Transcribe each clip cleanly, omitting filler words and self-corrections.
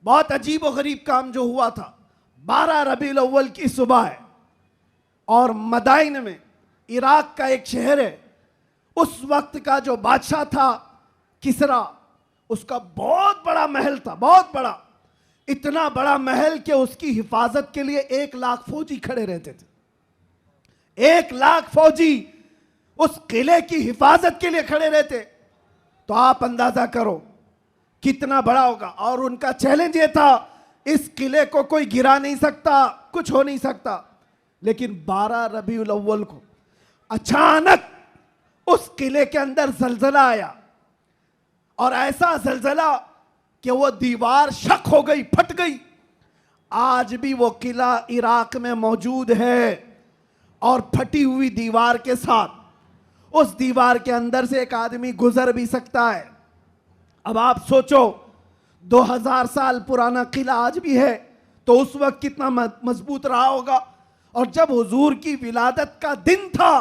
बहुत अजीब और गरीब काम जो हुआ था। 12 रबीउल अव्वल की सुबह है और मदाइन में, इराक का एक शहर है, उस वक्त का जो बादशाह था किसरा, उसका बहुत बड़ा महल था, बहुत बड़ा, इतना बड़ा महल कि उसकी हिफाजत के लिए 1 लाख फौजी खड़े रहते थे। 1 लाख फौजी उस किले की हिफाजत के लिए खड़े रहते। तो आप अंदाजा करो कितना बड़ा होगा। और उनका चैलेंज ये था, इस किले को कोई गिरा नहीं सकता, कुछ हो नहीं सकता। लेकिन 12 रबीउल अव्वल को अचानक उस किले के अंदर जलजला आया, और ऐसा जलजला कि वो दीवार शक हो गई, फट गई। आज भी वो किला इराक में मौजूद है, और फटी हुई दीवार के साथ उस दीवार के अंदर से एक आदमी गुजर भी सकता है। अब आप सोचो, 2000 साल पुराना किला आज भी है, तो उस वक्त कितना मजबूत रहा होगा। और जब हुजूर की विलादत का दिन था,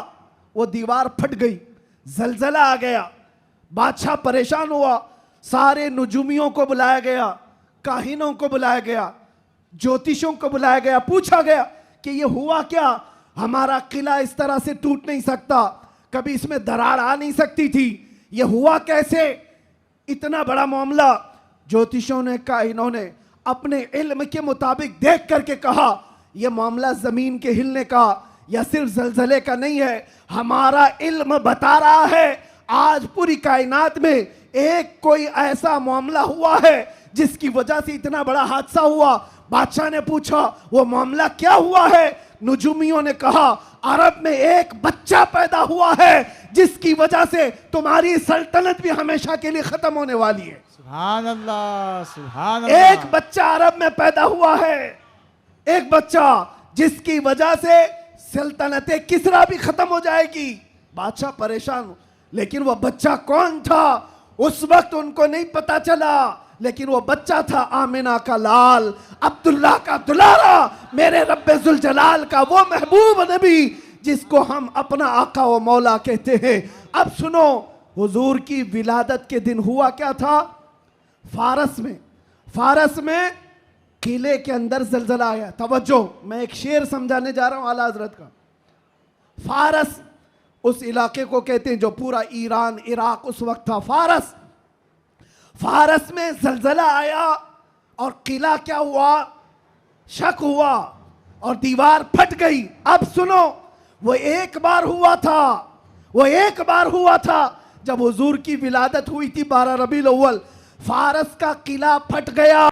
वो दीवार फट गई, जलजला आ गया, बादशाह परेशान हुआ, सारे नुजूमियों को बुलाया गया, काहिनों को बुलाया गया, ज्योतिषों को बुलाया गया, पूछा गया कि ये हुआ क्या, हमारा किला इस तरह से टूट नहीं सकता, कभी इसमें दरार आ नहीं सकती थी, ये हुआ कैसे, इतना बड़ा मामला। ज्योतिषों ने, काहिनों ने अपने इल्म के मुताबिक देख करके कहा, यह मामला जमीन के हिलने का या सिर्फ जलजले का नहीं है, हमारा इल्म बता रहा है आज पूरी कायनात में एक कोई ऐसा मामला हुआ है जिसकी वजह से इतना बड़ा हादसा हुआ। बादशाह ने पूछा, वो मामला क्या हुआ है? नुजूमियों ने कहा, अरब में एक बच्चा पैदा हुआ है जिसकी वजह से तुम्हारी सल्तनत भी हमेशा के लिए खत्म होने वाली है। सुभान अल्लाह, सुभान अल्लाह। एक बच्चा अरब में पैदा हुआ है, एक बच्चा जिसकी वजह से सल्तनत किसरा भी खत्म हो जाएगी। बादशाह परेशान, लेकिन वह बच्चा कौन था उस वक्त उनको नहीं पता चला। लेकिन वो बच्चा था आमिना का लाल, अब्दुल्लाह का दुलारा, मेरे रब्बे जुल जलाल का वो महबूब नबी जिसको हम अपना आका व मौला कहते हैं। अब सुनो, हुजूर की विलादत के दिन हुआ क्या था? फारस में किले के अंदर जलजला आया। तवज्जो, मैं एक शेर समझाने जा रहा हूं आला हजरत का। फारस उस इलाके को कहते हैं जो पूरा ईरान, इराक उस वक्त था। फारस में जलजला आया और किला क्या हुआ, शक हुआ और दीवार फट गई। अब सुनो, वो एक बार हुआ था जब हुजूर की विलादत हुई थी 12 रबीउल अव्वल। फारस का किला फट गया।